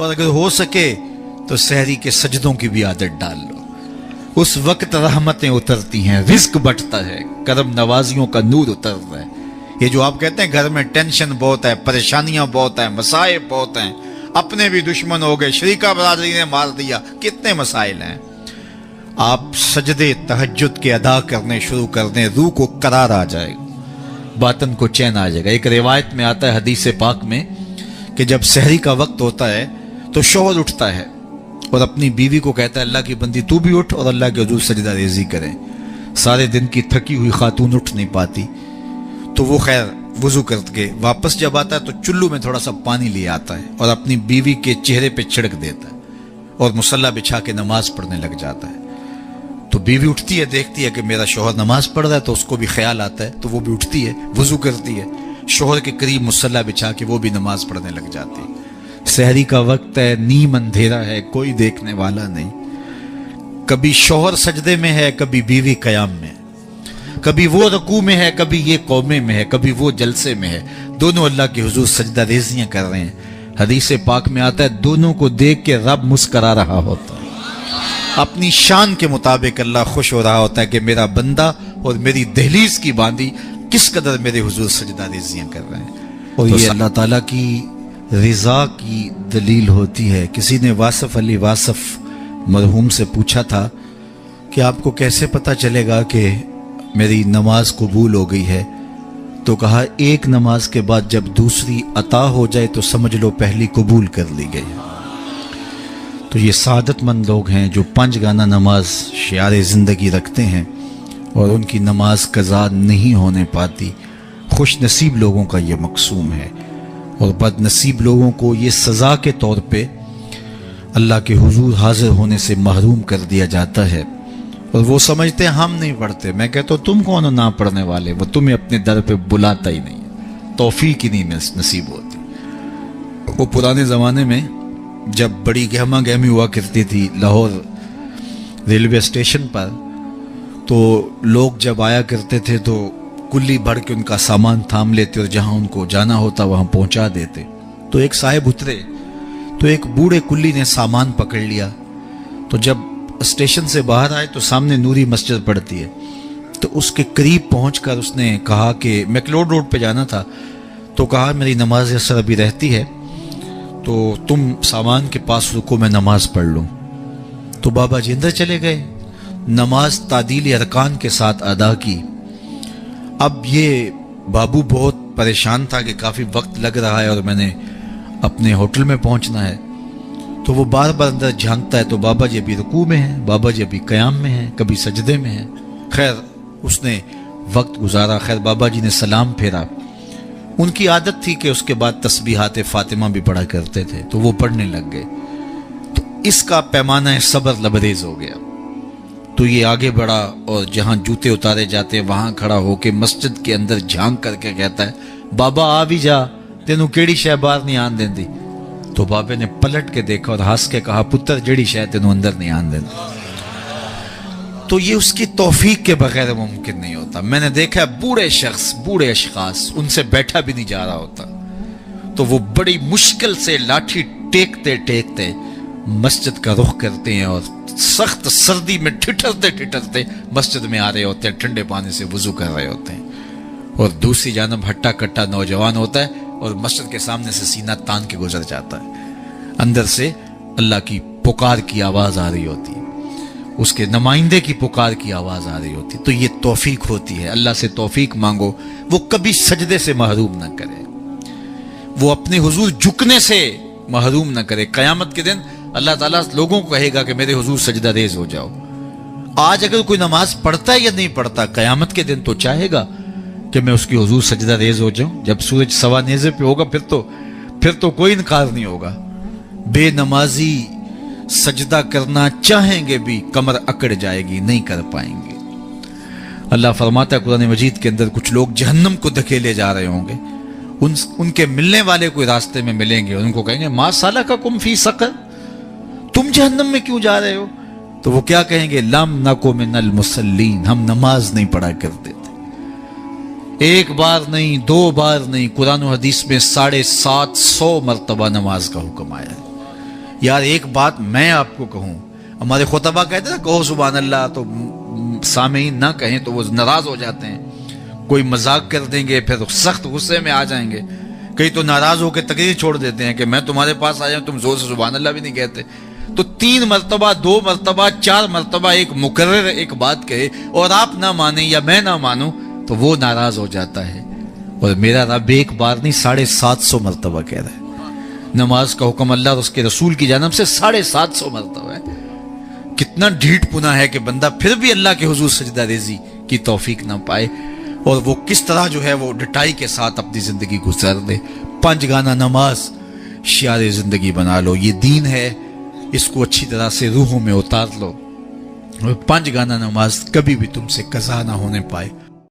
اور اگر ہو سکے تو سحری کے سجدوں کی بھی عادت ڈال لو. اس وقت رحمتیں اترتی ہیں، رزق بٹتا ہے، کرم نوازیوں کا نور اترتا ہے. یہ جو آپ کہتے ہیں گھر میں ٹینشن بہت ہے، پریشانیاں بہت ہیں، مسائل بہت ہیں، اپنے بھی دشمن ہو گئے، شریکہ برادری نے مار دیا، کتنے مسائل ہیں. آپ سجدے تہجد کے ادا کرنے شروع کر دیں، روح کو قرار آ جائے گا، باطن کو چین آ جائے گا. ایک روایت میں آتا ہے حدیث پاک میں کہ جب سحری کا وقت ہوتا ہے تو شوہر اٹھتا ہے اور اپنی بیوی کو کہتا ہے اللہ کی بندی تو بھی اٹھ اور اللہ کے حضور سجدہ ریزی کریں. سارے دن کی تھکی ہوئی خاتون اٹھ نہیں پاتی تو وہ خیر وضو کر کے واپس جب آتا ہے تو چلو میں تھوڑا سا پانی لے آتا ہے اور اپنی بیوی کے چہرے پہ چھڑک دیتا ہے اور مصلی بچھا کے نماز پڑھنے لگ جاتا ہے. تو بیوی اٹھتی ہے، دیکھتی ہے کہ میرا شوہر نماز پڑھ رہا ہے تو اس کو بھی خیال آتا ہے، تو وہ بھی اٹھتی ہے، وضو کرتی ہے، شوہر کے قریب مصلی بچھا کے وہ بھی نماز پڑھنے لگ جاتی ہے. سحری کا وقت ہے، نیم اندھیرا ہے، کوئی دیکھنے والا نہیں. کبھی شوہر سجدے میں ہے، کبھی بیوی قیام میں ہے، کبھی وہ رکوع میں ہے، کبھی یہ قومے میں ہے، کبھی وہ جلسے میں ہے. دونوں اللہ کے حضور سجدہ ریزیاں کر رہے ہیں. حدیث پاک میں آتا ہے دونوں کو دیکھ کے رب مسکرا رہا ہوتا ہے. اپنی شان کے مطابق اللہ خوش ہو رہا ہوتا ہے کہ میرا بندہ اور میری دہلیز کی باندی کس قدر میرے حضور سجدہ ریزیاں کر رہے ہیں. اور یہ اللہ تعالیٰ کی رضا کی دلیل ہوتی ہے. کسی نے واصف علی واصف مرحوم سے پوچھا تھا کہ آپ کو کیسے پتہ چلے گا کہ میری نماز قبول ہو گئی ہے؟ تو کہا ایک نماز کے بعد جب دوسری عطا ہو جائے تو سمجھ لو پہلی قبول کر لی گئی. تو یہ سعادت مند لوگ ہیں جو 5 گانا نماز شعار زندگی رکھتے ہیں اور ان کی نماز قضا نہیں ہونے پاتی. خوش نصیب لوگوں کا یہ مقسوم ہے اور بد نصیب لوگوں کو یہ سزا کے طور پہ اللہ کے حضور حاضر ہونے سے محروم کر دیا جاتا ہے. اور وہ سمجھتے ہیں ہم نہیں پڑھتے. میں کہتا ہوں تم کون ہو نہ پڑھنے والے؟ وہ تمہیں اپنے در پہ بلاتا ہی نہیں، توفیق ہی نہیں نصیب ہوتی. وہ پرانے زمانے میں جب بڑی گہما گہمی ہوا کرتی تھی لاہور ریلوے اسٹیشن پر، تو لوگ جب آیا کرتے تھے تو کلی بھر کے ان کا سامان تھام لیتے اور جہاں ان کو جانا ہوتا وہاں پہنچا دیتے. تو ایک صاحب اترے تو ایک بوڑھے کلی نے سامان پکڑ لیا. تو جب اسٹیشن سے باہر آئے تو سامنے نوری مسجد پڑتی ہے. تو اس کے قریب پہنچ کر اس نے کہا کہ میکلوڈ روڈ پہ جانا تھا، تو کہا میری نماز اثر ابھی رہتی ہے تو تم سامان کے پاس رکو میں نماز پڑھ لوں. تو بابا جی اندر چلے گئے، نماز تعدیل ارکان کے ساتھ ادا کی. اب یہ بابو بہت پریشان تھا کہ کافی وقت لگ رہا ہے اور میں نے اپنے ہوٹل میں پہنچنا ہے. تو وہ بار بار اندر جھانکتا ہے تو بابا جی ابھی رکوع میں ہیں، بابا جی ابھی قیام میں ہیں، کبھی سجدے میں ہیں. خیر اس نے وقت گزارا. خیر بابا جی نے سلام پھیرا. ان کی عادت تھی کہ اس کے بعد تسبیحات فاطمہ بھی پڑھا کرتے تھے تو وہ پڑھنے لگ گئے. تو اس کا پیمانہ صبر لبریز ہو گیا. تو یہ آگے بڑھا اور جہاں جوتے اتارے جاتے وہاں کھڑا ہو کے مسجد کے اندر جھانک کر کے کہتا ہے بابا آ بھی جا، تینوں کیڑی شے باہر نہیں آن دیندی. تو بابے نے پلٹ کے دیکھا اور ہنس کے کہا پتر جڑی شے تینوں اندر نہیں آن دیندی. تو یہ اس کی توفیق کے بغیر ممکن نہیں ہوتا. میں نے دیکھا بوڑھے شخص، بوڑھے اشخاص ان سے بیٹھا بھی نہیں جا رہا ہوتا تو وہ بڑی مشکل سے لاٹھی ٹیکتے ٹیکتے مسجد کا رخ کرتے ہیں اور سخت سردی میں ٹھٹرتے ٹھٹرتے مسجد میں آ رہے ہوتے ہیں، ٹھنڈے پانی سے وضو کر رہے ہوتے ہیں. اور دوسری جانب ہٹا کٹا نوجوان ہوتا ہے اور مسجد کے سامنے سے سینہ تان کے گزر جاتا ہے. اندر سے اللہ کی پکار کی آواز آ رہی ہوتی ہے، اس کے نمائندے کی پکار کی آواز آ رہی ہوتی. تو یہ توفیق ہوتی ہے. اللہ سے توفیق مانگو، وہ کبھی سجدے سے محروم نہ کرے، وہ اپنے حضور جھکنے سے محروم نہ کرے. قیامت کے دن اللہ تعالیٰ لوگوں کو کہے گا کہ میرے حضور سجدہ ریز ہو جاؤ. آج اگر کوئی نماز پڑھتا ہے یا نہیں پڑھتا، قیامت کے دن تو چاہے گا کہ میں اس کی حضور سجدہ ریز ہو جاؤں. جب سورج سوا نیزے پہ ہوگا پھر تو کوئی انکار نہیں ہوگا. بے نمازی سجدہ کرنا چاہیں گے بھی کمر اکڑ جائے گی، نہیں کر پائیں گے. اللہ فرماتا ہے قرآن مجید کے اندر کچھ لوگ جہنم کو دھکیلے جا رہے ہوں گے. ان کے ملنے والے کوئی راستے میں ملیں گے، ان کو کہیں گے ما سالککم فی سقر، تم جہنم میں کیوں جا رہے ہو؟ تو وہ کیا کہیں گے؟ لم نکو من المصلین، ہم نماز نہیں پڑھا کرتے تھے. ایک بار نہیں، 2 بار نہیں، قرآن و حدیث میں 750 مرتبہ نماز کا حکم آیا ہے. یار ایک بات میں آپ کو کہوں، ہمارے خطبہ کہتے ہیں نا کہو سبحان اللہ، تو سامعین نہ کہیں تو وہ ناراض ہو جاتے ہیں، کوئی مذاق کر دیں گے پھر سخت غصے میں آ جائیں گے، کئی تو ناراض ہو کے تقریر چھوڑ دیتے ہیں کہ میں تمہارے پاس آیا ہوں تم زور سے سبحان اللہ بھی نہیں کہتے۔ تو 3 مرتبہ 2 مرتبہ 4 مرتبہ ایک مکرر ایک بات کہے اور آپ نہ مانیں یا میں نہ مانوں تو وہ ناراض ہو جاتا ہے، اور میرا رب ایک بار نہیں 750 مرتبہ کہہ رہا ہے۔ نماز کا حکم اللہ اور اس کے رسول کی جانب سے 750 مرتبہ ہے۔ کتنا ڈھیٹ پنا ہے کہ بندہ پھر بھی اللہ کے حضور سجدہ ریزی کی توفیق نہ پائے، اور وہ کس طرح جو ہے وہ ڈٹائی کے ساتھ اپنی زندگی گزار دے۔ 5 گانا نماز شعار زندگی بنا لو، یہ دین ہے، اس کو اچھی طرح سے روحوں میں اتار لو، اور 5 گانا نماز کبھی بھی تم سے قضا نہ ہونے پائے۔